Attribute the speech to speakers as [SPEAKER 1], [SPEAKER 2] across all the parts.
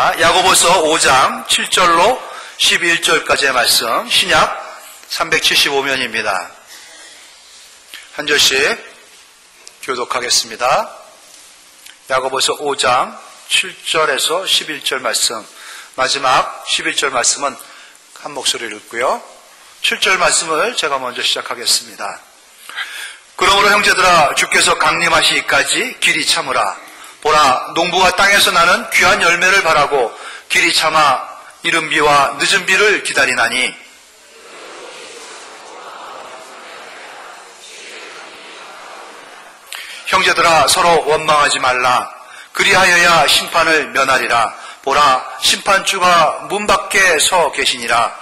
[SPEAKER 1] 야고보서 5장 7절로 11절까지의 말씀, 신약 375면입니다. 한 절씩 교독하겠습니다. 야고보서 5장 7절에서 11절 말씀, 마지막 11절 말씀은 한 목소리를 읽고요. 7절 말씀을 제가 먼저 시작하겠습니다. 그러므로 형제들아, 주께서 강림하시기까지 길이 참으라. 보라, 농부가 땅에서 나는 귀한 열매를 바라고 길이 참아 이른 비와 늦은 비를 기다리나니, 형제들아, 서로 원망하지 말라. 그리하여야 심판을 면하리라. 보라, 심판주가 문 밖에 서 계시니라.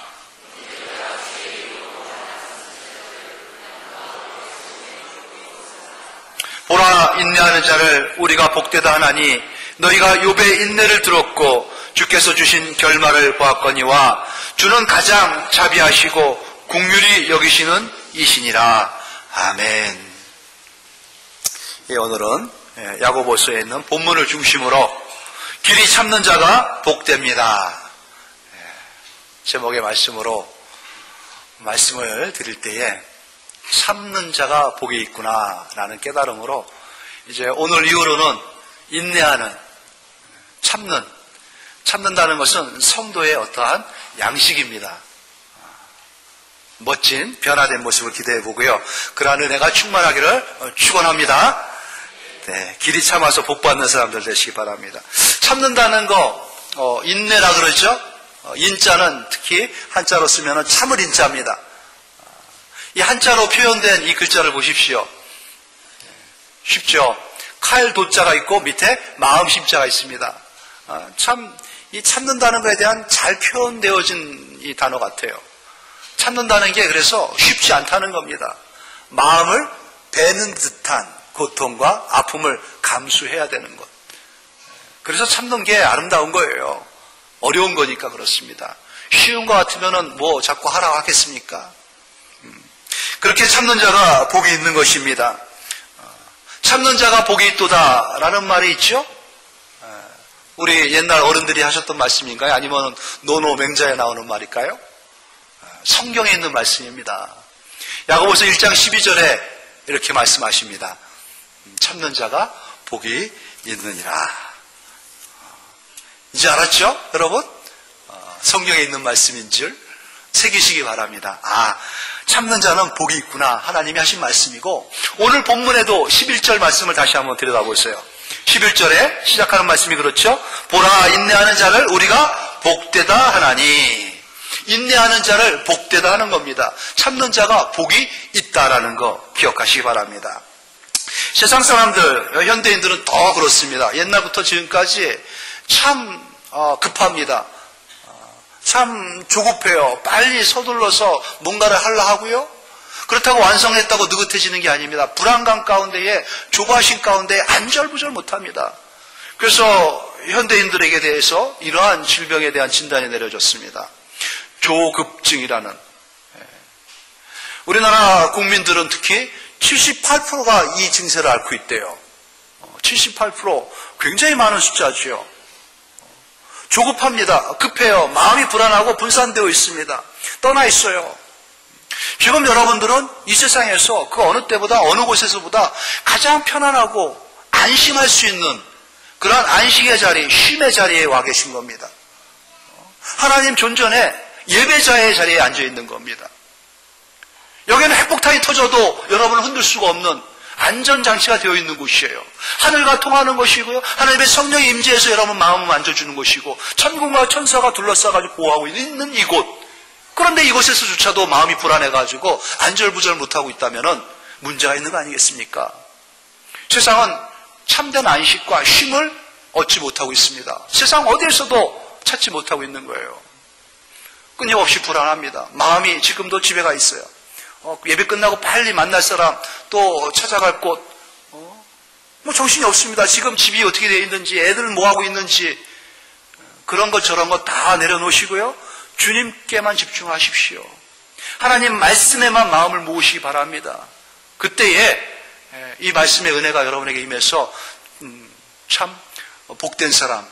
[SPEAKER 1] 보라, 인내하는 자를 우리가 복되다 하나니, 너희가 욥의 인내를 들었고 주께서 주신 결말을 보았거니와 주는 가장 자비하시고 긍휼히 여기시는 이시니라. 아멘. 오늘은 야고보서에 있는 본문을 중심으로 길이 참는 자가 복됩니다. 제목의 말씀으로 말씀을 드릴 때에 참는 자가 복이 있구나 라는 깨달음으로 이제 오늘 이후로는 인내하는, 참는다는 것은 성도의 어떠한 양식입니다. 멋진 변화된 모습을 기대해 보고요. 그러한 은혜가 충만하기를 축원합니다. 네, 길이 참아서 복받는 사람들 되시기 바랍니다. 참는다는 거, 인내라 그러죠. 인자는 특히 한자로 쓰면 참을 인자입니다. 이 한자로 표현된 이 글자를 보십시오. 쉽죠? 칼 도자가 있고 밑에 마음 심자가 있습니다. 이 참는다는 것에 대한 잘 표현되어진 이 단어 같아요. 참는다는 게 그래서 쉽지 않다는 겁니다. 마음을 베는 듯한 고통과 아픔을 감수해야 되는 것. 그래서 참는 게 아름다운 거예요. 어려운 거니까 그렇습니다. 쉬운 것 같으면 뭐 자꾸 하라고 하겠습니까? 그렇게 참는 자가 복이 있는 것입니다. 참는 자가 복이 있도다 라는 말이 있죠. 우리 옛날 어른들이 하셨던 말씀인가요? 아니면 노노맹자에 나오는 말일까요? 성경에 있는 말씀입니다. 야고보서 1장 12절에 이렇게 말씀하십니다. 참는 자가 복이 있느니라. 이제 알았죠? 여러분? 성경에 있는 말씀인 줄 새기시기 바랍니다. 참는 자는 복이 있구나. 하나님이 하신 말씀이고, 오늘 본문에도 11절 말씀을 다시 한번 들여다보세요. 11절에 시작하는 말씀이 그렇죠? 보라, 인내하는 자를 우리가 복되다 하나니. 인내하는 자를 복되다 하는 겁니다. 참는 자가 복이 있다라는 거 기억하시기 바랍니다. 세상 사람들, 현대인들은 더 그렇습니다. 옛날부터 지금까지 참 급합니다. 참 조급해요. 빨리 서둘러서 뭔가를 하려 하고요. 그렇다고 완성했다고 느긋해지는 게 아닙니다. 불안감 가운데에, 조바심 가운데에 안절부절 못합니다. 그래서 현대인들에게 대해서 이러한 질병에 대한 진단이 내려졌습니다. 조급증이라는. 우리나라 국민들은 특히 78%가 이 증세를 앓고 있대요. 78%, 굉장히 많은 숫자죠. 조급합니다. 급해요. 마음이 불안하고 분산되어 있습니다. 떠나 있어요. 지금 여러분들은 이 세상에서 그 어느 때보다 어느 곳에서보다 가장 편안하고 안심할 수 있는 그런 안식의 자리, 쉼의 자리에 와 계신 겁니다. 하나님 존전에 예배자의 자리에 앉아 있는 겁니다. 여기는 핵폭탄이 터져도 여러분을 흔들 수가 없는 안전장치가 되어 있는 곳이에요. 하늘과 통하는 것이고요. 하나님의 성령이 임재해서 여러분 마음을 만져주는 것이고, 천국과 천사가 둘러싸가지고 보호하고 있는 이곳. 그런데 이곳에서조차도 마음이 불안해가지고 안절부절 못하고 있다면 문제가 있는 거 아니겠습니까? 세상은 참된 안식과 쉼을 얻지 못하고 있습니다. 세상 어디에서도 찾지 못하고 있는 거예요. 끊임없이 불안합니다. 마음이 지금도 집에 가 있어요. 예배 끝나고 빨리 만날 사람, 또 찾아갈 곳, 뭐 정신이 없습니다. 지금 집이 어떻게 되어 있는지, 애들 뭐 하고 있는지, 그런 것 저런 것 다 내려놓으시고요. 주님께만 집중하십시오. 하나님 말씀에만 마음을 모으시기 바랍니다. 그때에 이 말씀의 은혜가 여러분에게 임해서 참 복된 사람,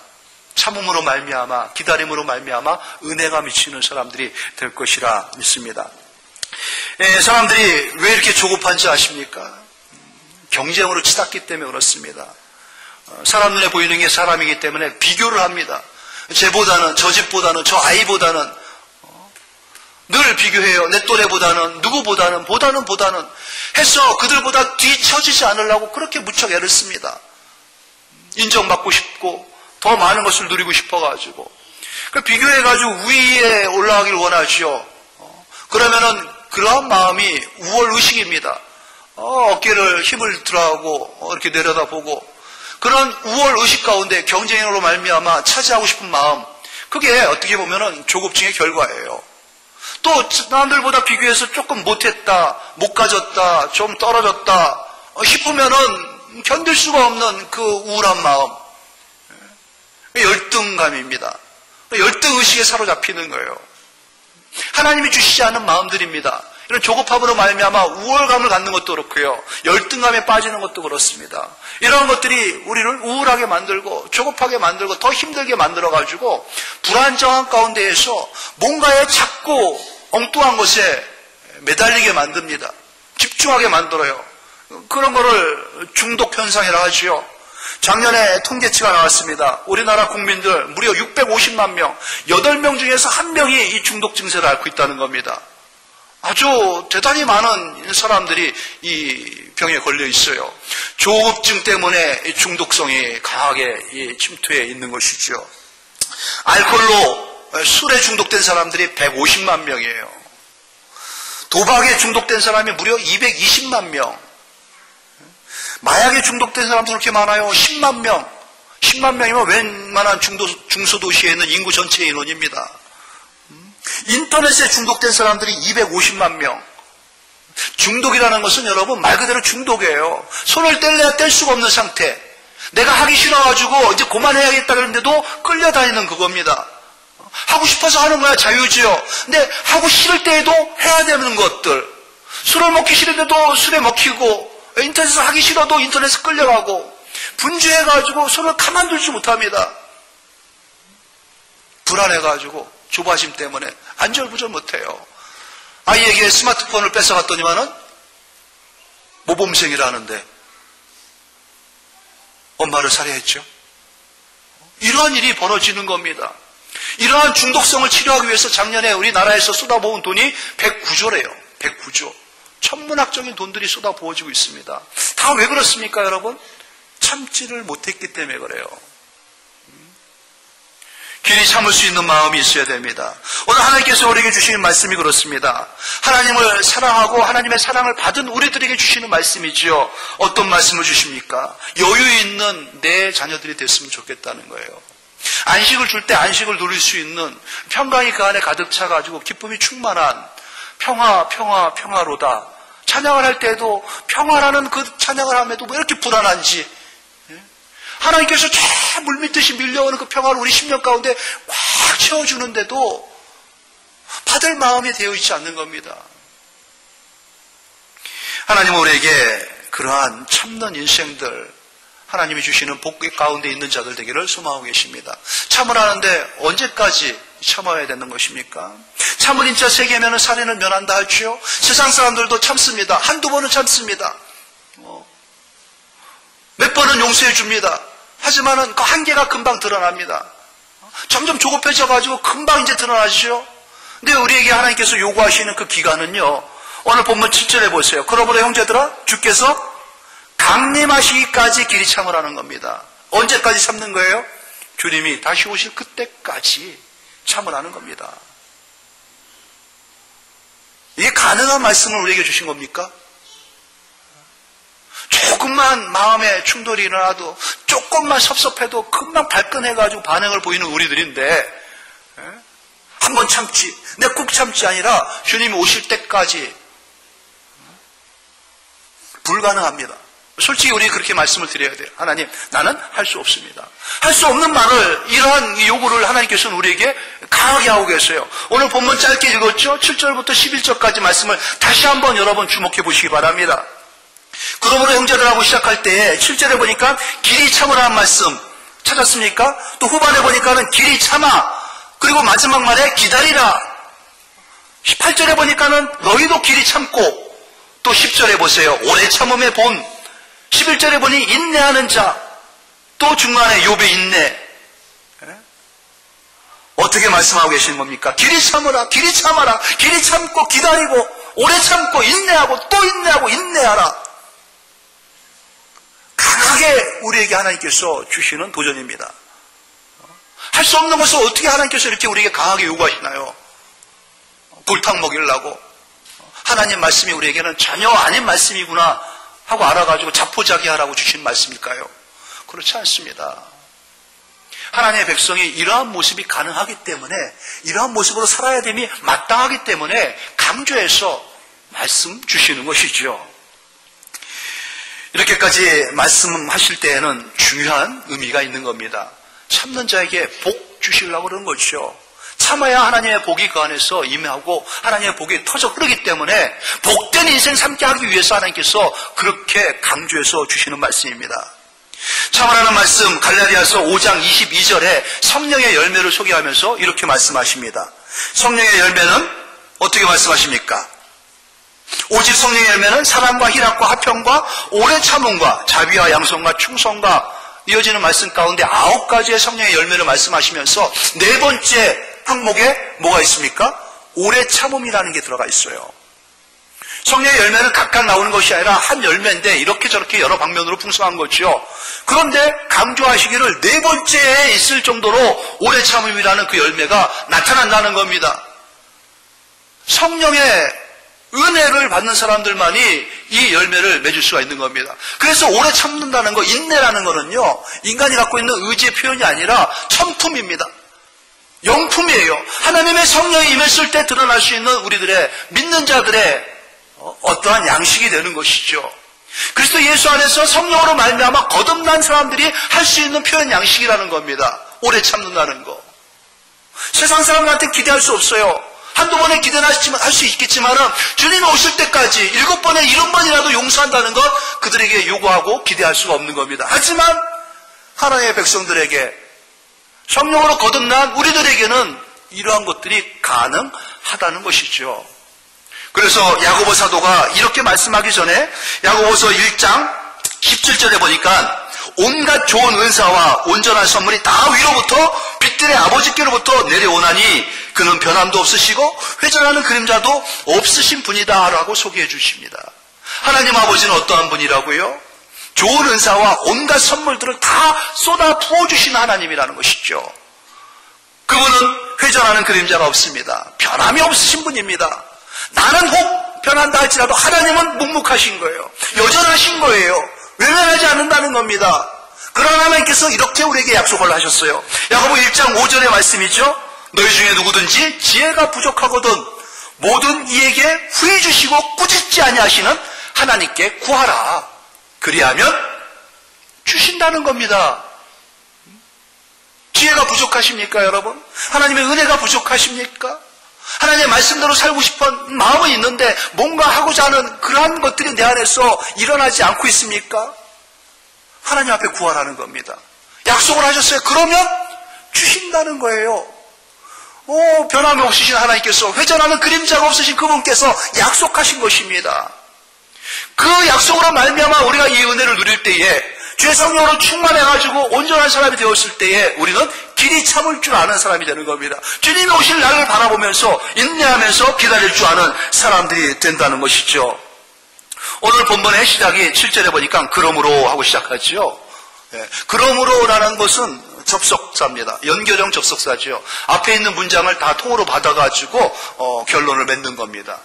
[SPEAKER 1] 참음으로 말미암아, 기다림으로 말미암아 은혜가 미치는 사람들이 될 것이라 믿습니다. 사람들이 왜 이렇게 조급한지 아십니까? 경쟁으로 치닫기 때문에 그렇습니다. 사람 눈에 보이는 게 사람이기 때문에 비교를 합니다. 쟤보다는, 저 집보다는, 저 아이보다는 늘 비교해요. 내 또래보다는, 누구보다는, 보다는 해서 그들보다 뒤처지지 않으려고 그렇게 무척 애를 씁니다. 인정받고 싶고 더 많은 것을 누리고 싶어가지고 비교해가지고 위에 올라가길 원하죠. 그러면은 그러한 마음이 우월의식입니다. 어깨를 힘을 들어가고 이렇게 내려다보고 그런 우월의식 가운데 경쟁으로 말미암아 차지하고 싶은 마음, 그게 어떻게 보면은 조급증의 결과예요. 또 남들보다 비교해서 조금 못했다, 못 가졌다, 좀 떨어졌다 싶으면은 견딜 수가 없는 그 우울한 마음, 열등감입니다. 열등의식에 사로잡히는 거예요. 하나님이 주시지 않은 마음들입니다. 이런 조급함으로 말미암아 우월감을 갖는 것도 그렇고요. 열등감에 빠지는 것도 그렇습니다. 이런 것들이 우리를 우울하게 만들고 조급하게 만들고 더 힘들게 만들어가지고 불안정한 가운데에서 뭔가에 자꾸 엉뚱한 것에 매달리게 만듭니다. 집중하게 만들어요. 그런 거를 중독현상이라고 하지요. 작년에 통계치가 나왔습니다. 우리나라 국민들 무려 650만 명, 8명 중에서 1명이 이 중독 증세를 앓고 있다는 겁니다. 아주 대단히 많은 사람들이 이 병에 걸려 있어요. 조급증 때문에 이 중독성이 강하게 침투해 있는 것이죠. 알코올로 술에 중독된 사람들이 150만 명이에요. 도박에 중독된 사람이 무려 220만 명. 마약에 중독된 사람도 그렇게 많아요. 10만 명. 10만 명이면 웬만한 중소도시에 있는 인구 전체의 인원입니다. 인터넷에 중독된 사람들이 250만 명. 중독이라는 것은 여러분 말 그대로 중독이에요. 손을 뗄래야 뗄 수가 없는 상태. 내가 하기 싫어가지고 이제 그만해야겠다 그러는데도 끌려다니는 그겁니다. 하고 싶어서 하는 거야, 자유지요. 근데 하고 싫을 때에도 해야 되는 것들. 술을 먹기 싫은데도 술에 먹히고, 인터넷에서 하기 싫어도 인터넷에 끌려가고, 분주해가지고 손을 가만두지 못합니다. 불안해가지고, 조바심 때문에 안절부절 못해요. 아이에게 스마트폰을 뺏어갔더니만은 모범생이라는데 엄마를 살해했죠. 이러한 일이 벌어지는 겁니다. 이러한 중독성을 치료하기 위해서 작년에 우리나라에서 쏟아부은 돈이 109조래요. 109조. 천문학적인 돈들이 쏟아부어지고 있습니다. 다 왜 그렇습니까, 여러분? 참지를 못했기 때문에 그래요. 길이 참을 수 있는 마음이 있어야 됩니다. 오늘 하나님께서 우리에게 주시는 말씀이 그렇습니다. 하나님을 사랑하고 하나님의 사랑을 받은 우리들에게 주시는 말씀이지요. 어떤 말씀을 주십니까? 여유 있는 내 자녀들이 됐으면 좋겠다는 거예요. 안식을 줄 때 안식을 누릴 수 있는 평강이 그 안에 가득 차가지고 기쁨이 충만한 평화로다. 찬양을 할 때도 평화라는 그 찬양을 함에도 왜 이렇게 불안한지, 하나님께서 저 물밀듯이 밀려오는 그 평화를 우리 심령 가운데 꽉 채워주는데도 받을 마음이 되어 있지 않는 겁니다. 하나님은 우리에게 그러한 참는 인생들, 하나님이 주시는 복 가운데 있는 자들 되기를 소망하고 계십니다. 참으라는데 언제까지 참아야 되는 것입니까? 참을 인자 3개면은 살인을 면한다 하지요. 세상 사람들도 참습니다. 한두 번은 참습니다. 몇 번은 용서해 줍니다. 하지만은 그 한계가 금방 드러납니다. 점점 조급해져가지고 금방 이제 드러나시죠. 근데 우리에게 하나님께서 요구하시는 그 기간은요, 오늘 본문 7절에 보세요. 그러므로 형제들아, 주께서 강림하시기까지 길이 참으라는 겁니다. 언제까지 참는 거예요? 주님이 다시 오실 그때까지 참으라는 겁니다. 이게 가능한 말씀을 우리에게 주신 겁니까? 조금만 마음에 충돌이 일어나도, 조금만 섭섭해도 금방 발끈해가지고 반응을 보이는 우리들인데, 한번 참지, 내가 꾹 참지 아니라 주님이 오실 때까지 불가능합니다. 솔직히 우리 그렇게 말씀을 드려야 돼요. 하나님, 나는 할 수 없습니다. 할 수 없는 말을, 이러한 요구를 하나님께서는 우리에게 강하게 하고 계세요. 오늘 본문 짧게 읽었죠? 7절부터 11절까지 말씀을 다시 한번 여러분 주목해 보시기 바랍니다. 그러므로 형제들하고 시작할 때 7절에 보니까 길이 참으라는 말씀, 찾았습니까? 또 후반에 보니까는 길이 참아. 그리고 마지막 말에 기다리라. 18절에 보니까는 너희도 길이 참고, 또 10절에 보세요. 오래 참음의 본. 11절에 보니 인내하는 자. 또 중간에 욥의 인내. 어떻게 말씀하고 계시는 겁니까? 길이 참으라, 길이 참아라, 길이 참고 기다리고, 오래 참고 인내하고 또 인내하고 인내하라. 강하게 우리에게 하나님께서 주시는 도전입니다. 할 수 없는 것을 어떻게 하나님께서 이렇게 우리에게 강하게 요구하시나요? 골탕 먹이려고. 하나님 말씀이 우리에게는 전혀 아닌 말씀이구나 하고 알아가지고 자포자기하라고 주신 말씀일까요? 그렇지 않습니다. 하나님의 백성이 이러한 모습이 가능하기 때문에, 이러한 모습으로 살아야 됨이 마땅하기 때문에 강조해서 말씀 주시는 것이죠. 이렇게까지 말씀하실 때에는 중요한 의미가 있는 겁니다. 참는 자에게 복 주시려고 그러는 것이죠. 참아야 하나님의 복이 그 안에서 임하고 하나님의 복이 터져 흐르기 때문에 복된 인생 삶게 하기 위해서 하나님께서 그렇게 강조해서 주시는 말씀입니다. 참으라는 말씀 갈라디아서 5장 22절에 성령의 열매를 소개하면서 이렇게 말씀하십니다. 성령의 열매는 어떻게 말씀하십니까? 오직 성령의 열매는 사랑과 희락과 화평과 오래 참음과 자비와 양선과 충성과 이어지는 말씀 가운데 9가지의 성령의 열매를 말씀하시면서 네 번째 항목에 뭐가 있습니까? 오래 참음이라는 게 들어가 있어요. 성령의 열매는 각각 나오는 것이 아니라 한 열매인데 이렇게 저렇게 여러 방면으로 풍성한 거죠. 그런데 강조하시기를 네 번째에 있을 정도로 오래 참음이라는 그 열매가 나타난다는 겁니다. 성령의 은혜를 받는 사람들만이 이 열매를 맺을 수가 있는 겁니다. 그래서 오래 참는다는 거, 인내라는 거는요, 인간이 갖고 있는 의지의 표현이 아니라 천품입니다. 영품이에요. 하나님의 성령이 임했을 때 드러날 수 있는 우리들의 믿는 자들의 어떠한 양식이 되는 것이죠. 그리스도 예수 안에서 성령으로 말미암아 거듭난 사람들이 할 수 있는 표현 양식이라는 겁니다. 오래 참는다는 거. 세상 사람들한테 기대할 수 없어요. 한두 번에 기대는 할 수 있겠지만은 주님이 오실 때까지 7번에 70번이라도 용서한다는 것 그들에게 요구하고 기대할 수가 없는 겁니다. 하지만 하나님의 백성들에게 성령으로 거듭난 우리들에게는 이러한 것들이 가능하다는 것이죠. 그래서 야고보 사도가 이렇게 말씀하기 전에 야고보서 1장 17절에 보니까 온갖 좋은 은사와 온전한 선물이 다 위로부터 빛들의 아버지께로부터 내려오나니 그는 변함도 없으시고 회전하는 그림자도 없으신 분이다 라고 소개해 주십니다. 하나님 아버지는 어떠한 분이라고요? 좋은 은사와 온갖 선물들을 다 쏟아 부어주시는 하나님이라는 것이죠. 그분은 회전하는 그림자가 없습니다. 변함이 없으신 분입니다. 나는 혹 변한다 할지라도 하나님은 묵묵하신 거예요. 여전하신 거예요. 외면하지 않는다는 겁니다. 그러나 하나님께서 이렇게 우리에게 약속을 하셨어요. 야고보 1장 5절의 말씀이죠. 너희 중에 누구든지 지혜가 부족하거든 모든 이에게 후히 주시고 꾸짖지 아니하시는 하나님께 구하라. 그리하면 주신다는 겁니다. 지혜가 부족하십니까, 여러분? 하나님의 은혜가 부족하십니까? 하나님의 말씀대로 살고 싶은 마음은 있는데 뭔가 하고자 하는 그러한 것들이 내 안에서 일어나지 않고 있습니까? 하나님 앞에 구하라는 겁니다. 약속을 하셨어요. 그러면 주신다는 거예요. 변함이 없으신 하나님께서, 회전하는 그림자가 없으신 그분께서 약속하신 것입니다. 그 약속으로 말미암아 우리가 이 은혜를 누릴 때에 주의 성령으로 충만해가지고 온전한 사람이 되었을 때에 우리는 길이 참을 줄 아는 사람이 되는 겁니다. 주님이 오실 날을 바라보면서 인내하면서 기다릴 줄 아는 사람들이 된다는 것이죠. 오늘 본문의 시작이 7절에 보니까 그러므로 하고 시작하죠. 그러므로라는 것은 접속사입니다. 연결형 접속사죠. 앞에 있는 문장을 다 통으로 받아가지고 결론을 맺는 겁니다.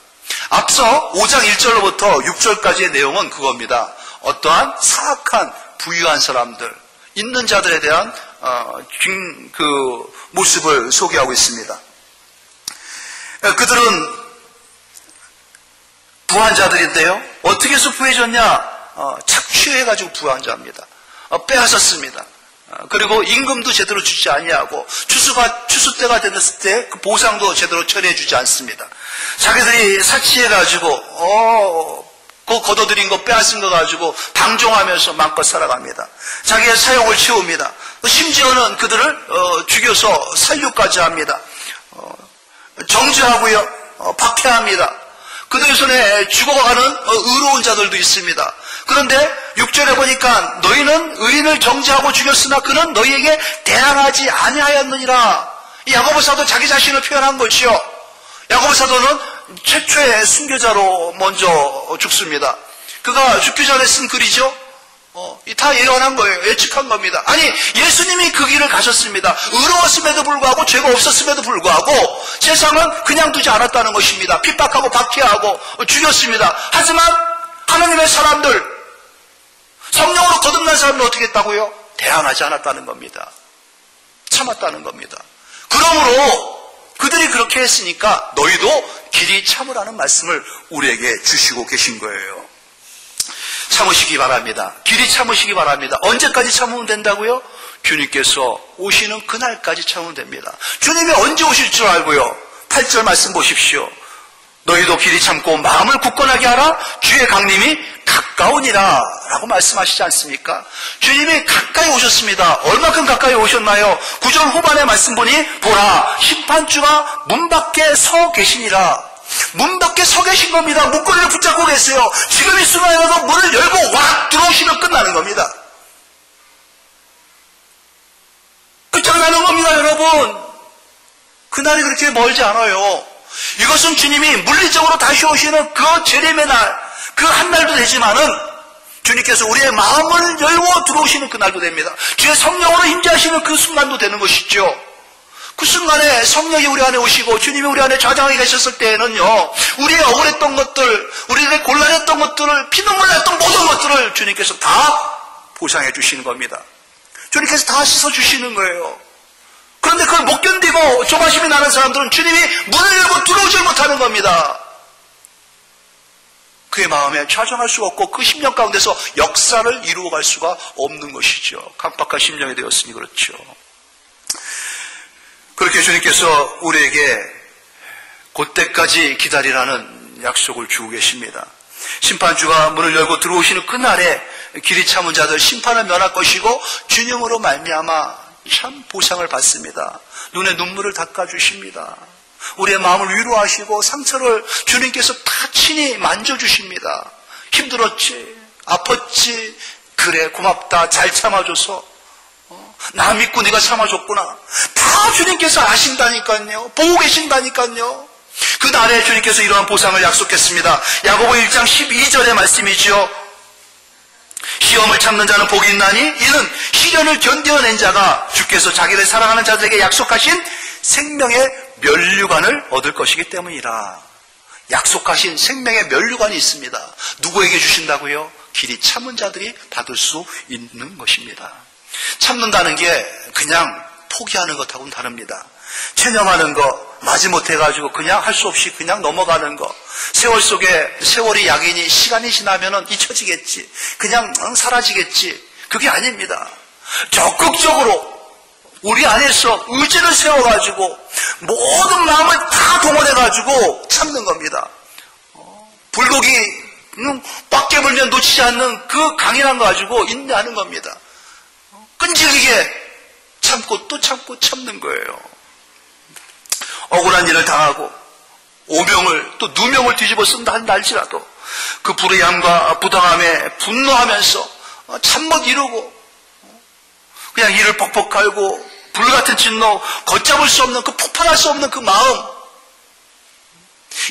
[SPEAKER 1] 앞서 5장 1절로부터 6절까지의 내용은 그겁니다. 어떠한 사악한 부유한 사람들, 있는 자들에 대한 그 모습을 소개하고 있습니다. 그들은 부한 자들인데요. 어떻게 해서 부해졌냐? 착취해가지고 부한 자입니다. 빼앗았습니다. 그리고 임금도 제대로 주지 아니하고 추수 때가 됐을 때 그 보상도 제대로 처리해 주지 않습니다. 자기들이 사치해가지고 그 걷어들인 거 빼앗은 거 가지고 방종하면서 마음껏 살아갑니다. 자기의 사욕을 채웁니다. 심지어는 그들을 죽여서 살육까지 합니다. 정죄하고요, 박해합니다. 그들의 손에 죽어가는 의로운 자들도 있습니다. 그런데 6절에 보니까 너희는 의인을 정죄하고 죽였으나 그는 너희에게 대항하지 아니하였느니라. 이 야고보 사도 자기 자신을 표현한 것이요. 야고보 사도는 최초의 순교자로 먼저 죽습니다. 그가 죽기 전에 쓴 글이죠. 다 예언한 거예요. 예측한 겁니다. 아니, 예수님이 그 길을 가셨습니다. 의로웠음에도 불구하고 죄가 없었음에도 불구하고 세상은 그냥 두지 않았다는 것입니다. 핍박하고 박해하고 죽였습니다. 하지만 하나님의 사람들, 성령으로 거듭난 사람들 어떻게 했다고요? 대항하지 않았다는 겁니다. 참았다는 겁니다. 그러므로 그들이 그렇게 했으니까 너희도 길이 참으라는 말씀을 우리에게 주시고 계신 거예요. 참으시기 바랍니다. 길이 참으시기 바랍니다. 언제까지 참으면 된다고요? 주님께서 오시는 그날까지 참으면 됩니다. 주님이 언제 오실 줄 알고요. 8절 말씀 보십시오. 너희도 길이 참고 마음을 굳건하게 하라. 주의 강림이 가까우니라 라고 말씀하시지 않습니까? 주님이 가까이 오셨습니다. 얼마큼 가까이 오셨나요? 9절 후반의 말씀 보니 보라 심판주가 문 밖에 서 계시니라. 문 밖에 서 계신 겁니다. 문고리를 붙잡고 계세요. 지금 이 순간에도 문을 열고 왁 들어오시면 끝나는 겁니다. 끝장나는 겁니다, 여러분. 그날이 그렇게 멀지 않아요. 이것은 주님이 물리적으로 다시 오시는 그 재림의 날, 그 한 날도 되지만은 주님께서 우리의 마음을 열고 들어오시는 그 날도 됩니다. 주의 성령으로 임재하시는 그 순간도 되는 것이죠. 그 순간에 성령이 우리 안에 오시고 주님이 우리 안에 좌장하게 계셨을 때에는요, 우리의 억울했던 것들, 우리의 곤란했던 것들을, 피눈물 났던 모든 것들을 주님께서 다 보상해 주시는 겁니다. 주님께서 다 씻어주시는 거예요. 그런데 그걸 못 견디고 조바심이 나는 사람들은 주님이 문을 열고 들어오지 못하는 겁니다. 그의 마음에 좌정할 수가 없고 그 심령 가운데서 역사를 이루어갈 수가 없는 것이죠. 강박한 심령이 되었으니 그렇죠. 그렇게 주님께서 우리에게 그때까지 기다리라는 약속을 주고 계십니다. 심판주가 문을 열고 들어오시는 그날에 길이 참은 자들 심판을 면할 것이고 주님으로 말미암아 참 보상을 받습니다. 눈에 눈물을 닦아주십니다. 우리의 마음을 위로하시고 상처를 주님께서 다 친히 만져주십니다. 힘들었지, 아팠지, 그래 고맙다, 잘 참아줘서, 나 믿고 네가 참아줬구나. 다 주님께서 아신다니까요. 보고 계신다니까요. 그 날에 주님께서 이러한 보상을 약속했습니다. 야고보 1장 12절의 말씀이죠. 시험을 참는 자는 복이 있나니 이는 시련을 견뎌낸 자가 주께서 자기를 사랑하는 자들에게 약속하신 생명의 면류관을 얻을 것이기 때문이라. 약속하신 생명의 면류관이 있습니다. 누구에게 주신다고요? 길이 참은 자들이 받을 수 있는 것입니다. 참는다는 게 그냥 포기하는 것하고는 다릅니다. 체념하는 거, 마지못해가지고 그냥 할 수 없이 그냥 넘어가는 거, 세월 속에 세월이 약이니 시간이 지나면은 잊혀지겠지, 그냥 사라지겠지, 그게 아닙니다. 적극적으로 우리 안에서 의지를 세워가지고 모든 마음을 다 동원해가지고 참는 겁니다. 불고기 꽉 깨물면 놓치지 않는 그 강인함 가지고 인내하는 겁니다. 끈질기게 참고 또 참고 참는 거예요. 억울한 일을 당하고 오명을 또 누명을 뒤집어 쓴다 할지라도 그 불의함과 부당함에 분노하면서 참못 이루고 그냥 이를 퍽퍽 갈고 불같은 진노, 걷잡을 수 없는 그 폭발할 수 없는 그 마음.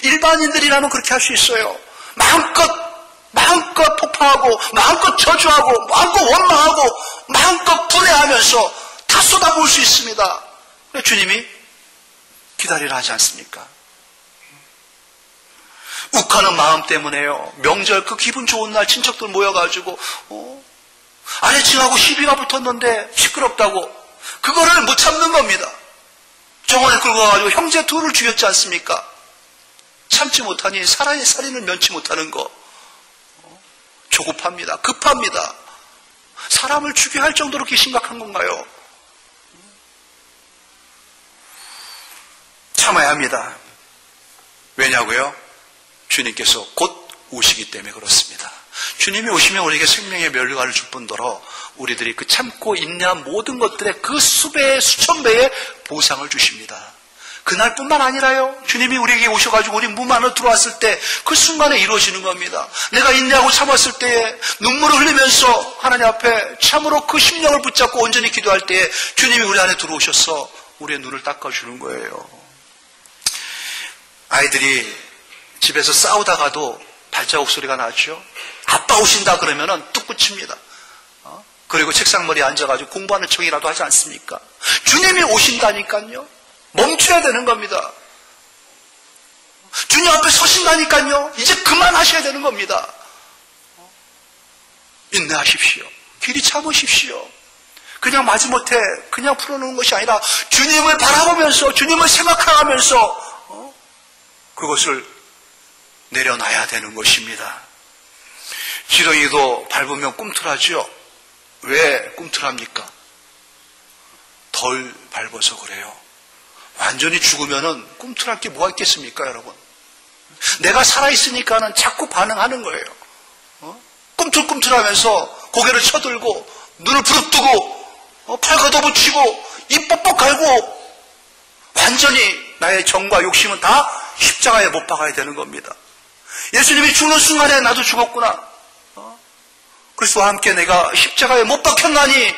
[SPEAKER 1] 일반인들이라면 그렇게 할 수 있어요. 마음껏 폭파하고 마음껏 저주하고 마음껏 원망하고 마음껏 분해하면서 다 쏟아부을 수 있습니다. 주님이 기다리라 하지 않습니까? 욱하는 마음 때문에요. 명절 그 기분 좋은 날 친척들 모여가지고 아래층하고 시비가 붙었는데 시끄럽다고 그거를 못 참는 겁니다. 정원에 끌고 가가지고 형제 둘을 죽였지 않습니까? 참지 못하니 사람의 살인을 면치 못하는 거. 조급합니다. 급합니다. 사람을 죽여야 할 정도로 그렇게 심각한 건가요? 참아야 합니다. 왜냐고요? 주님께서 곧 오시기 때문에 그렇습니다. 주님이 오시면 우리에게 생명의 면류관을 줄 뿐더러 우리들이 그 참고 인내한 모든 것들의 그 수배의 수천 배의 보상을 주십니다. 그날뿐만 아니라요, 주님이 우리에게 오셔가지고 우리 몸 안으로 들어왔을 때 그 순간에 이루어지는 겁니다. 내가 인내하고 참았을 때에 눈물을 흘리면서 하나님 앞에 참으로 그 심령을 붙잡고 온전히 기도할 때에 주님이 우리 안에 들어오셔서 우리의 눈을 닦아주는 거예요. 아이들이 집에서 싸우다가도 발자국 소리가 나죠. 아빠 오신다 그러면은 뚝 붙입니다. 그리고 책상머리에 앉아가지고 공부하는 척이라도 하지 않습니까? 주님이 오신다니까요. 멈춰야 되는 겁니다. 주님 앞에 서신다니까요. 이제 그만하셔야 되는 겁니다. 인내하십시오. 길이 참으십시오. 그냥 마지못해 그냥 풀어놓는 것이 아니라 주님을 바라보면서 주님을 생각하면서 그것을 내려놔야 되는 것입니다. 지렁이도 밟으면 꿈틀하죠. 왜 꿈틀합니까? 덜 밟아서 그래요. 완전히 죽으면은 꿈틀할 게 뭐가 있겠습니까, 여러분? 내가 살아있으니까는 자꾸 반응하는 거예요. 꿈틀꿈틀하면서 고개를 쳐들고 눈을 부릅뜨고 팔 걷어붙이고 입 뻑뻑 갈고 완전히 나의 정과 욕심은 다 십자가에 못 박아야 되는 겁니다. 예수님이 죽는 순간에 나도 죽었구나. 그리스도와 함께 내가 십자가에 못 박혔나니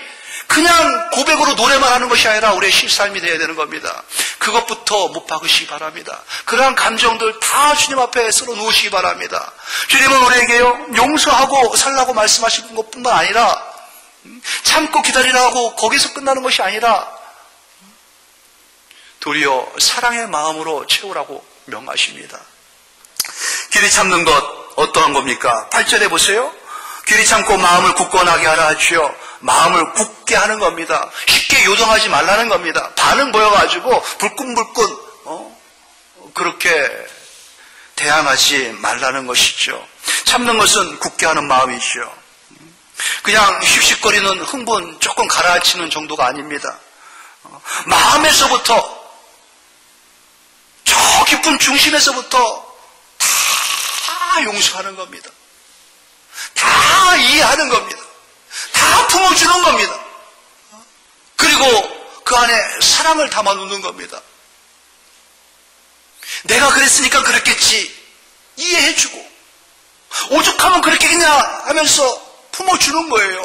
[SPEAKER 1] 그냥 고백으로 노래만 하는 것이 아니라 우리의 실삶이 되어야 되는 겁니다. 그것부터 못 박으시기 바랍니다. 그러한 감정들 다 주님 앞에 쓸어 놓으시기 바랍니다. 주님은 우리에게요, 용서하고 살라고 말씀하시는 것뿐만 아니라 참고 기다리라고 거기서 끝나는 것이 아니라 도리어 사랑의 마음으로 채우라고 명하십니다. 길이 참는 것 어떠한 겁니까? 8절에 보세요. 길이 참고 마음을 굳건하게 하라 하지요. 마음을 굳게 하는 겁니다. 쉽게 요동하지 말라는 겁니다. 반응 보여가지고 불끈불끈 그렇게 대항하지 말라는 것이죠. 참는 것은 굳게 하는 마음이죠. 그냥 씩씩거리는 흥분 조금 가라앉히는 정도가 아닙니다. 마음에서부터 저 깊은 중심에서부터 다 용서하는 겁니다. 다 이해하는 겁니다. 다 품어주는 겁니다. 그리고 그 안에 사랑을 담아놓는 겁니다. 내가 그랬으니까 그랬겠지 이해해주고 오죽하면 그랬겠냐 하면서 품어주는 거예요.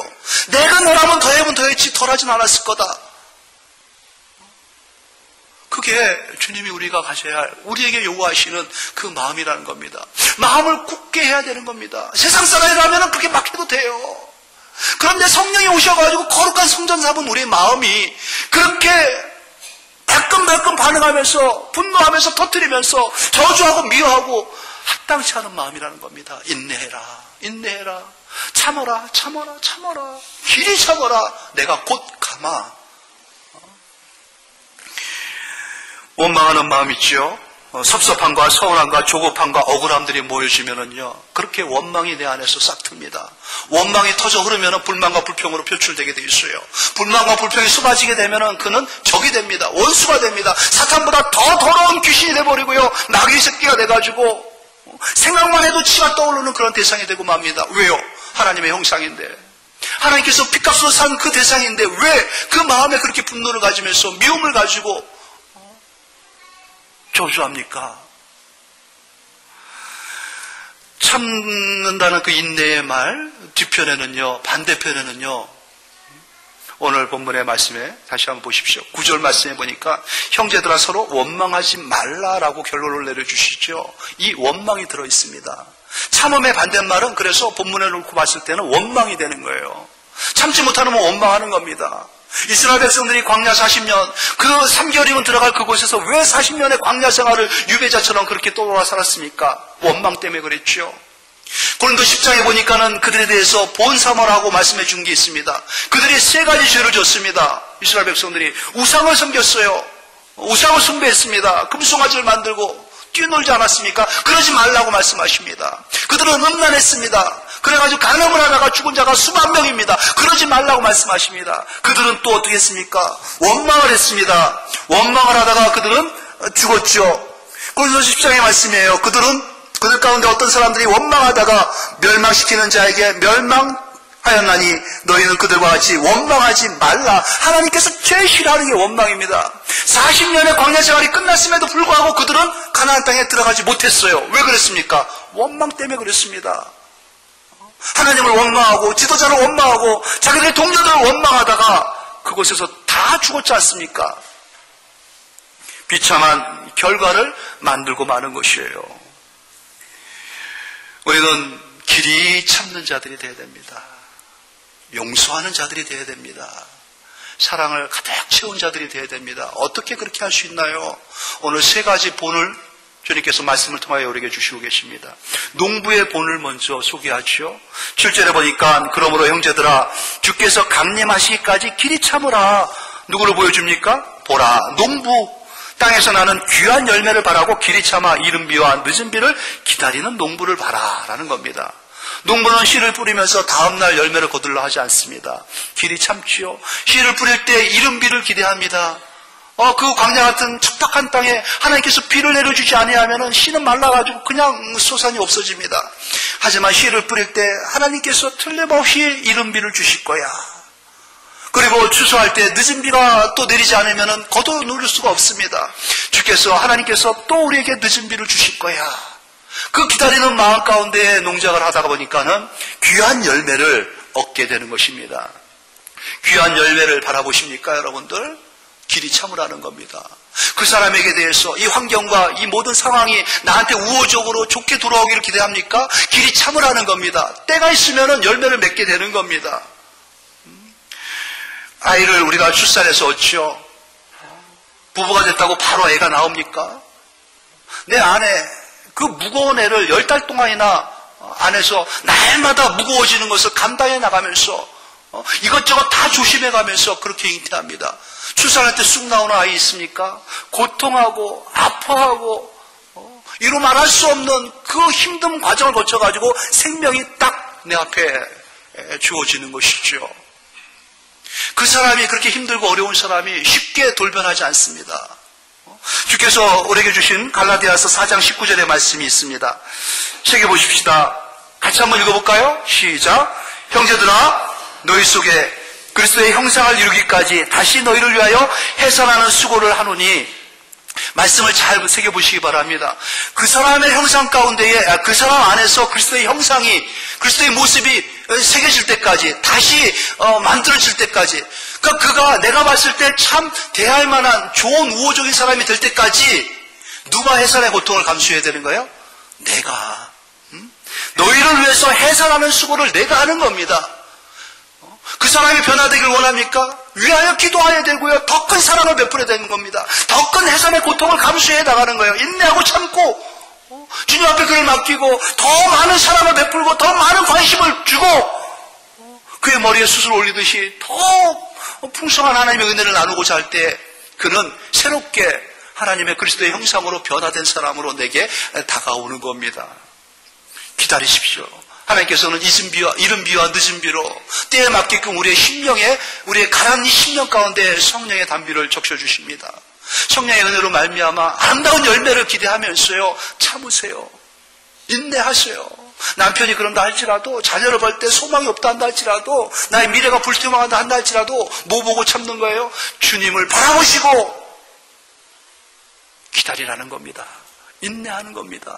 [SPEAKER 1] 내가 너라면 더하면 더했지 덜하진 않았을 거다. 그게 주님이 우리가 가져야 할, 우리에게 요구하시는 그 마음이라는 겁니다. 마음을 굳게 해야 되는 겁니다. 세상 사람이라면 그렇게 막 해도 돼요. 그런데 성령이 오셔가지고 거룩한 성전 삼은 우리의 마음이 그렇게 발끈발끈 반응하면서 분노하면서 터뜨리면서 저주하고 미워하고 합당치 않은 마음이라는 겁니다. 인내해라, 인내해라, 참어라, 참어라, 참어라, 길이 참어라, 내가 곧 감아. 원망하는 마음 있죠. 섭섭함과 서운함과 조급함과 억울함들이 모여지면은요, 그렇게 원망이 내 안에서 싹 틉니다. 원망이 터져 흐르면은 불만과 불평으로 표출되게 돼 있어요. 불만과 불평이 쏟아지게 되면은 그는 적이 됩니다. 원수가 됩니다. 사탄보다 더 더러운 귀신이 돼버리고요, 나귀 새끼가 돼가지고 생각만 해도 치가 떠오르는 그런 대상이 되고 맙니다. 왜요? 하나님의 형상인데, 하나님께서 핏값으로 산 그 대상인데 왜 그 마음에 그렇게 분노를 가지면서 미움을 가지고 저주합니까? 참는다는 그 인내의 말 뒤편에는요, 반대편에는요, 오늘 본문의 말씀에 다시 한번 보십시오. 9절 말씀에 보니까 형제들아 서로 원망하지 말라라고 결론을 내려주시죠. 이 원망이 들어있습니다. 참음의 반대말은 그래서 본문에 놓고 봤을 때는 원망이 되는 거예요. 참지 못하면 원망하는 겁니다. 이스라엘 백성들이 광야 40년, 그 3개월이면 들어갈 그곳에서 왜 40년의 광야 생활을 유배자처럼 그렇게 떠돌아 살았습니까? 원망 때문에 그랬죠. 고린도 10장에 보니까는 그들에 대해서 본사모라고 말씀해 준 게 있습니다. 그들이 세 가지 죄를 졌습니다. 이스라엘 백성들이 우상을 섬겼어요. 우상을 숭배했습니다. 금송아지를 만들고 뛰놀지 않았습니까? 그러지 말라고 말씀하십니다. 그들은 음란했습니다. 그래가지고 간음을 하다가 죽은 자가 수만 명입니다. 그러지 말라고 말씀하십니다. 그들은 또 어떻게 했습니까? 원망을 했습니다. 원망을 하다가 그들은 죽었죠. 고린도서 10장의 말씀이에요. 그들은 그들 가운데 어떤 사람들이 원망하다가 멸망시키는 자에게 멸망하였나니 너희는 그들과 같이 원망하지 말라. 하나님께서 제일 싫어하는 게 원망입니다. 40년의 광야 생활이 끝났음에도 불구하고 그들은 가나안 땅에 들어가지 못했어요. 왜 그랬습니까? 원망 때문에 그랬습니다. 하나님을 원망하고 지도자를 원망하고 자기들의 동료들을 원망하다가 그곳에서 다 죽었지 않습니까? 비참한 결과를 만들고 마는 것이에요. 우리는 길이 참는 자들이 되어야 됩니다. 용서하는 자들이 되어야 됩니다. 사랑을 가득 채운 자들이 되어야 됩니다. 어떻게 그렇게 할 수 있나요? 오늘 세 가지 본을 주님께서 말씀을 통하여 우리에게 주시고 계십니다. 농부의 본을 먼저 소개하죠. 7절에 보니까 그러므로 형제들아 주께서 강림하시기까지 길이 참으라. 누구를 보여줍니까? 보라, 농부. 땅에서 나는 귀한 열매를 바라고 길이 참아 이른 비와 늦은 비를 기다리는 농부를 봐라 라는 겁니다. 농부는 씨를 뿌리면서 다음날 열매를 거둘러 하지 않습니다. 길이 참지요. 씨를 뿌릴 때 이른 비를 기대합니다. 그 광야 같은 척박한 땅에 하나님께서 비를 내려주지 아니하면 씨는 말라가지고 그냥 소산이 없어집니다. 하지만 씨를 뿌릴 때 하나님께서 틀림없이 이른 비를 주실 거야. 그리고 추수할 때 늦은 비가 또 내리지 않으면 거둬 누릴 수가 없습니다. 주께서 하나님께서 또 우리에게 늦은 비를 주실 거야. 그 기다리는 마음 가운데 농작을 하다가 보니까는 귀한 열매를 얻게 되는 것입니다. 귀한 열매를 바라보십니까, 여러분들? 길이 참으라는 겁니다. 그 사람에게 대해서 이 환경과 이 모든 상황이 나한테 우호적으로 좋게 돌아오기를 기대합니까? 길이 참으라는 겁니다. 때가 있으면 열매를 맺게 되는 겁니다. 아이를 우리가 출산해서 얻죠. 부부가 됐다고 바로 애가 나옵니까? 내 안에 그 무거운 애를 10달 동안이나 안에서 날마다 무거워지는 것을 감당해 나가면서 이것저것 다 조심해 가면서 그렇게 잉태합니다. 출산할 때 쑥 나오는 아이 있습니까? 고통하고 아파하고 이루 말할 수 없는 그 힘든 과정을 거쳐가지고 생명이 딱 내 앞에 주어지는 것이죠. 그 사람이 그렇게 힘들고 어려운 사람이 쉽게 돌변하지 않습니다. 주께서 우리에게 주신 갈라디아서 4장 19절의 말씀이 있습니다. 새겨보십시다. 같이 한번 읽어볼까요? 시작. 형제들아 너희 속에 그리스도의 형상을 이루기까지 다시 너희를 위하여 해산하는 수고를 하노니 말씀을 잘 새겨보시기 바랍니다. 그 사람의 형상 가운데에 그 사람 안에서 그리스도의 형상이 그리스도의 모습이 새겨질 때까지 다시 만들어질 때까지 그러니까 그가 내가 봤을 때 참 대할 만한 좋은 우호적인 사람이 될 때까지 누가 해산의 고통을 감수해야 되는 거예요? 내가 너희를 위해서 해산하는 수고를 내가 하는 겁니다. 그 사람이 변화되길 원합니까? 위하여 기도해야 되고요. 더 큰 사랑을 베풀어야 되는 겁니다. 더 큰 해산의 고통을 감수해 나가는 거예요. 인내하고 참고 주님 앞에 그를 맡기고 더 많은 사랑을 베풀고 더 많은 관심을 주고 그의 머리에 숯을 올리듯이 더 풍성한 하나님의 은혜를 나누고자 할 때 그는 새롭게 하나님의 그리스도의 형상으로 변화된 사람으로 내게 다가오는 겁니다. 기다리십시오. 하나님께서는 이른 비와 늦은 비로 때에 맞게끔 우리의 심령에 우리의 가난한 심령 가운데 성령의 단비를 적셔주십니다. 성령의 은혜로 말미암아 아름다운 열매를 기대하면서요 참으세요. 인내하세요. 남편이 그런다 할지라도 자녀를 볼 때 소망이 없다 한다 할지라도 나의 미래가 불투명하다 한다 할지라도 뭐 보고 참는 거예요? 주님을 바라보시고 기다리라는 겁니다. 인내하는 겁니다.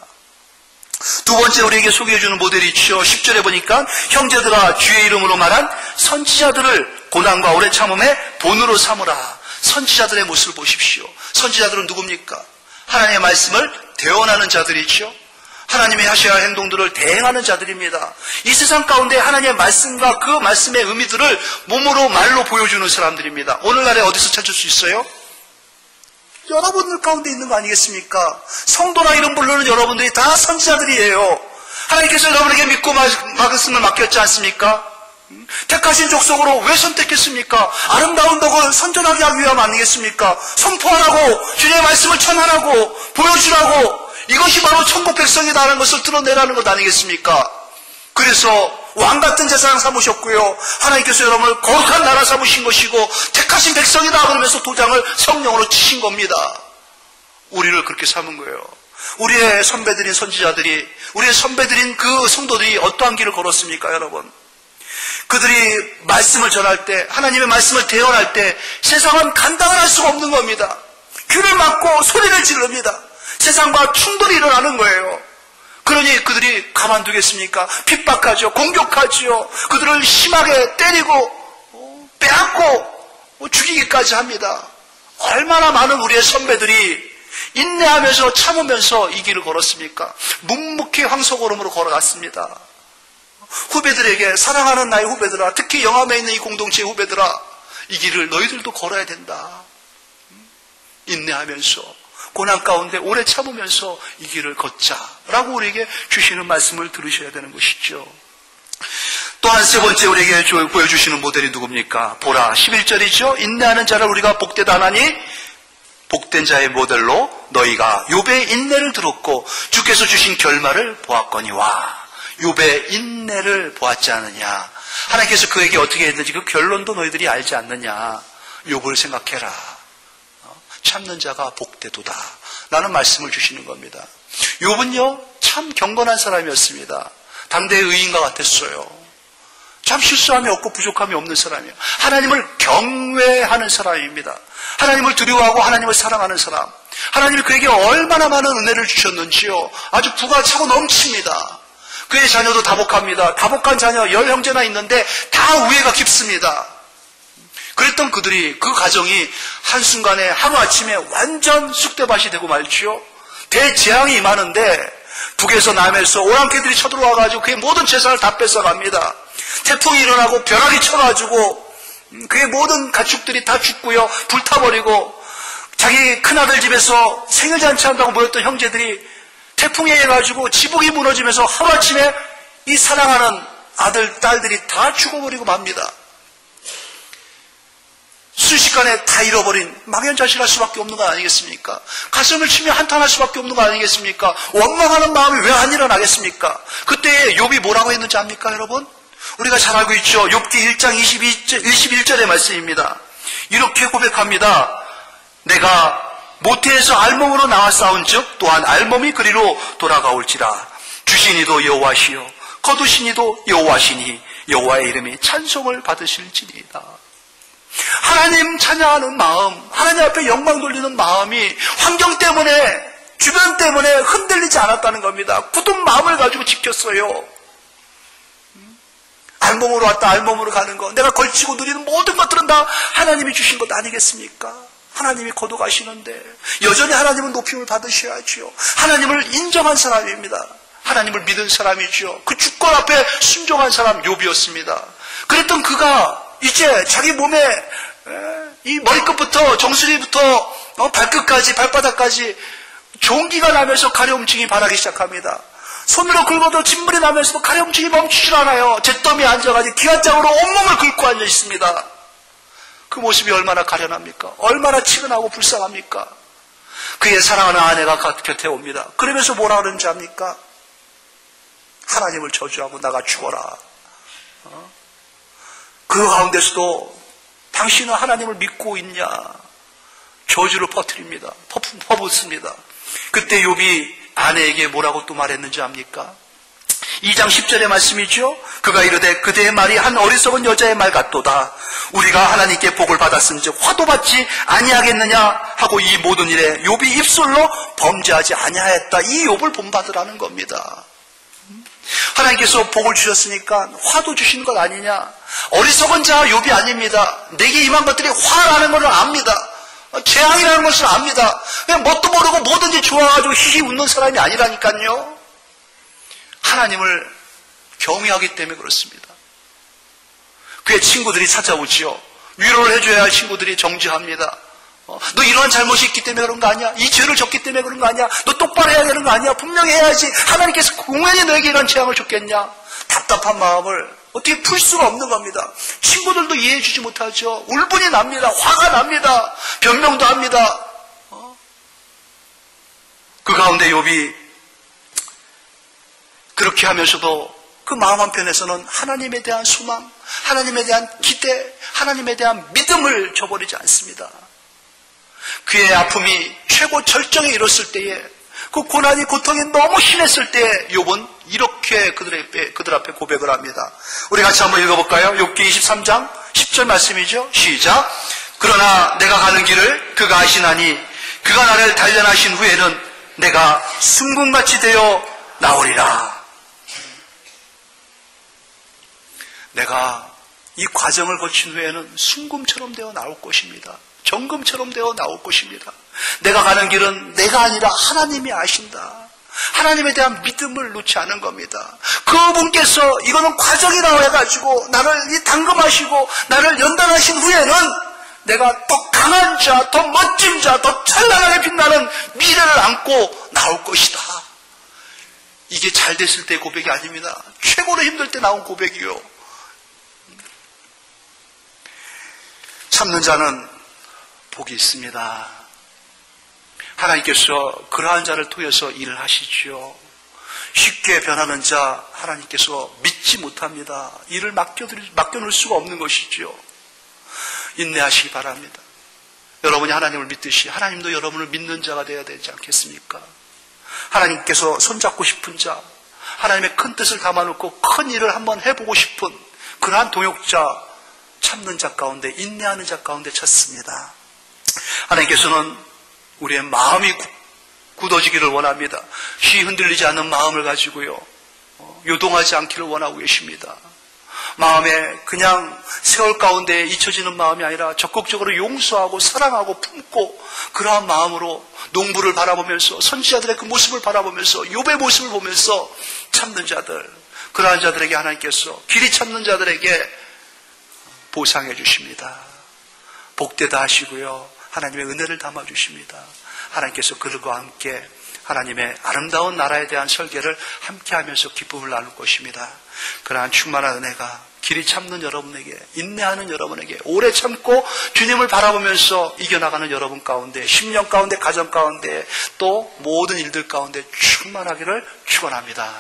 [SPEAKER 1] 두 번째 우리에게 소개해주는 모델이 있죠. 10절에 보니까 형제들아 주의 이름으로 말한 선지자들을 고난과 오래 참음에 본으로 삼으라. 선지자들의 모습을 보십시오. 선지자들은 누굽니까? 하나님의 말씀을 대언하는 자들이죠. 하나님이 하셔야 할 행동들을 대행하는 자들입니다. 이 세상 가운데 하나님의 말씀과 그 말씀의 의미들을 몸으로 말로 보여주는 사람들입니다. 오늘날에 어디서 찾을 수 있어요? 여러분들 가운데 있는 거 아니겠습니까? 성도나 이름 부르는 여러분들이 다 선지자들이에요. 하나님께서 여러분에게 믿고 말씀을 맡겼지 않습니까? 택하신 족속으로 왜 선택했습니까? 아름다운 덕을 선전하게 하기 위함 아니겠습니까? 선포하라고 주님의 말씀을 전하라고 보여주라고 이것이 바로 천국 백성이라는 것을 드러내라는 것 아니겠습니까? 그래서 왕같은 제사장 삼으셨고요. 하나님께서 여러분을 거룩한 나라 삼으신 것이고 택하신 백성이다 그러면서 도장을 성령으로 치신 겁니다. 우리를 그렇게 삼은 거예요. 우리의 선배들인 선지자들이, 우리의 선배들인 그 성도들이 어떠한 길을 걸었습니까, 여러분? 그들이 말씀을 전할 때, 하나님의 말씀을 대언할 때 세상은 감당을 할 수가 없는 겁니다. 귀를 막고 소리를 지릅니다. 세상과 충돌이 일어나는 거예요. 그러니 그들이 가만두겠습니까? 핍박하죠. 공격하지요. 그들을 심하게 때리고 빼앗고 죽이기까지 합니다. 얼마나 많은 우리의 선배들이 인내하면서 참으면서 이 길을 걸었습니까? 묵묵히 황소걸음으로 걸어갔습니다. 후배들에게, 사랑하는 나의 후배들아, 특히 영암에 있는 이 공동체의 후배들아, 이 길을 너희들도 걸어야 된다. 인내하면서 고난 가운데 오래 참으면서 이 길을 걷자라고 우리에게 주시는 말씀을 들으셔야 되는 것이죠. 또한 세 번째 우리에게 보여주시는 모델이 누굽니까? 보라, 11절이죠. 인내하는 자를 우리가 복되다 하나니 복된 자의 모델로 너희가 욥의 인내를 들었고 주께서 주신 결말을 보았거니와. 욥의 인내를 보았지 않느냐. 하나님께서 그에게 어떻게 했는지 그 결론도 너희들이 알지 않느냐. 욥을 생각해라. 참는 자가 복되도다 라는 말씀을 주시는 겁니다. 욥은요 참 경건한 사람이었습니다. 당대의 의인과 같았어요. 참 실수함이 없고 부족함이 없는 사람이에요. 하나님을 경외하는 사람입니다. 하나님을 두려워하고 하나님을 사랑하는 사람. 하나님이 그에게 얼마나 많은 은혜를 주셨는지요. 아주 부가 차고 넘칩니다. 그의 자녀도 다복합니다. 다복한 자녀 10형제나 있는데 다 우애가 깊습니다. 그랬던 그들이, 그 가정이 한순간에 하루아침에 완전 쑥대밭이 되고 말지요. 대재앙이 임하는데 북에서 남에서 오랑캐들이 쳐들어와가지고 그의 모든 재산을 다 뺏어갑니다. 태풍이 일어나고 벼락이 쳐가지고 그의 모든 가축들이 다 죽고요. 불타버리고 자기 큰아들 집에서 생일잔치 한다고 모였던 형제들이 태풍에 해가지고 지붕이 무너지면서 하루아침에 이 사랑하는 아들, 딸들이 다 죽어버리고 맙니다. 순식간에 다 잃어버린 망연자실할 수밖에 없는 거 아니겠습니까? 가슴을 치며 한탄할 수밖에 없는 거 아니겠습니까? 원망하는 마음이 왜 안 일어나겠습니까? 그때 욥이 뭐라고 했는지 압니까, 여러분? 우리가 잘 알고 있죠. 욥기 1장 21절의 말씀입니다. 이렇게 고백합니다. 내가 모태에서 알몸으로 나와 싸운즉 또한 알몸이 그리로 돌아가올지라. 주시니도 여호와시요 거두시니도 여호와시니 여호와의 이름이 찬송을 받으실지니이다. 하나님 찬양하는 마음, 하나님 앞에 영광 돌리는 마음이 환경 때문에, 주변 때문에 흔들리지 않았다는 겁니다. 굳은 마음을 가지고 지켰어요. 알몸으로 왔다 알몸으로 가는 거, 내가 걸치고 누리는 모든 것들은 다 하나님이 주신 것 아니겠습니까? 하나님이 거둬가시는데 여전히 하나님은 높임을 받으셔야죠. 하나님을 인정한 사람입니다. 하나님을 믿은 사람이죠. 그 주권 앞에 순종한 사람 욥이었습니다. 그랬던 그가 이제 자기 몸에 이 머리끝부터 정수리부터 발끝까지 발바닥까지 종기가 나면서 가려움증이 발하기 시작합니다. 손으로 긁어도 진물이 나면서도 가려움증이 멈추질 않아요. 잿더미에 앉아가지고 기관장으로 온몸을 긁고 앉아 있습니다. 그 모습이 얼마나 가련합니까? 얼마나 치근하고 불쌍합니까? 그의 사랑하는 아내가 곁에 옵니다. 그러면서 뭐라 그러는지 압니까? 하나님을 저주하고 나가 죽어라. 그 가운데서도 당신은 하나님을 믿고 있냐? 저주를 퍼뜨립니다. 퍼붓습니다. 그때 욥이 아내에게 뭐라고 또 말했는지 압니까? 2장 10절의 말씀이죠. 그가 이르되 그대의 말이 한 어리석은 여자의 말 같도다. 우리가 하나님께 복을 받았은즉 화도 받지 아니하겠느냐 하고 이 모든 일에 욥이 입술로 범죄하지 아니하였다. 이 욥을 본받으라는 겁니다. 하나님께서 복을 주셨으니까 화도 주시는 것 아니냐? 어리석은 자 욥이 아닙니다. 내게 임한 것들이 화라는 것을 압니다. 재앙이라는 것을 압니다. 그냥 뭣도 모르고 뭐든지 좋아가지고 히히 웃는 사람이 아니라니까요. 하나님을 경외하기 때문에 그렇습니다. 그의 친구들이 찾아오지요. 위로를 해줘야 할 친구들이 정죄합니다. 너 이러한 잘못이 있기 때문에 그런 거 아니야? 이 죄를 졌기 때문에 그런 거 아니야? 너 똑바로 해야 되는 거 아니야? 분명히 해야지. 하나님께서 공연히 너에게 이런 재앙을 줬겠냐? 답답한 마음을 어떻게 풀 수가 없는 겁니다. 친구들도 이해해 주지 못하죠. 울분이 납니다. 화가 납니다. 변명도 합니다. 그 가운데 욥이 그렇게 하면서도 그 마음 한편에서는 하나님에 대한 소망, 하나님에 대한 기대, 하나님에 대한 믿음을 저버리지 않습니다. 그의 아픔이 최고 절정에 이뤘을 때에 그 고난이 고통이 너무 심했을 때 욥은 이렇게 그들 앞에 고백을 합니다. 우리 같이 한번 읽어볼까요? 욥기 23장 10절 말씀이죠. 시작. 그러나 내가 가는 길을 그가 아시나니 그가 나를 단련하신 후에는 내가 순금같이 되어 나오리라. 내가 이 과정을 거친 후에는 순금처럼 되어 나올 것입니다. 정금처럼 되어 나올 것입니다. 내가 가는 길은 내가 아니라 하나님이 아신다. 하나님에 대한 믿음을 놓지 않은 겁니다. 그분께서 이거는 과정이라고 해가지고 나를 이 단금하시고 나를 연단하신 후에는 내가 더 강한 자, 더 멋진 자, 더 찬란하게 빛나는 미래를 안고 나올 것이다. 이게 잘 됐을 때의 고백이 아닙니다. 최고로 힘들 때 나온 고백이요. 참는 자는 복이 있습니다. 하나님께서 그러한 자를 통해서 일을 하시지요. 쉽게 변하는 자 하나님께서 믿지 못합니다. 일을 맡겨놓을 수가 없는 것이죠. 인내하시기 바랍니다. 여러분이 하나님을 믿듯이 하나님도 여러분을 믿는 자가 되어야 되지 않겠습니까? 하나님께서 손잡고 싶은 자, 하나님의 큰 뜻을 담아놓고 큰 일을 한번 해보고 싶은 그러한 동역자, 참는 자 가운데, 인내하는 자 가운데 찾습니다. 하나님께서는 우리의 마음이 굳어지기를 원합니다. 쉬 흔들리지 않는 마음을 가지고요, 요동하지 않기를 원하고 계십니다. 마음에 그냥 세월 가운데 잊혀지는 마음이 아니라 적극적으로 용서하고 사랑하고 품고 그러한 마음으로 농부를 바라보면서 선지자들의 그 모습을 바라보면서 욥의 모습을 보면서 참는 자들, 그러한 자들에게 하나님께서 길이 참는 자들에게 보상해 주십니다. 복되다 하시고요, 하나님의 은혜를 담아 주십니다. 하나님께서 그들과 함께 하나님의 아름다운 나라에 대한 설계를 함께하면서 기쁨을 나눌 것입니다. 그러한 충만한 은혜가 길이 참는 여러분에게, 인내하는 여러분에게, 오래 참고 주님을 바라보면서 이겨나가는 여러분 가운데, 10년 가운데, 가정 가운데, 또 모든 일들 가운데 충만하기를 축원합니다.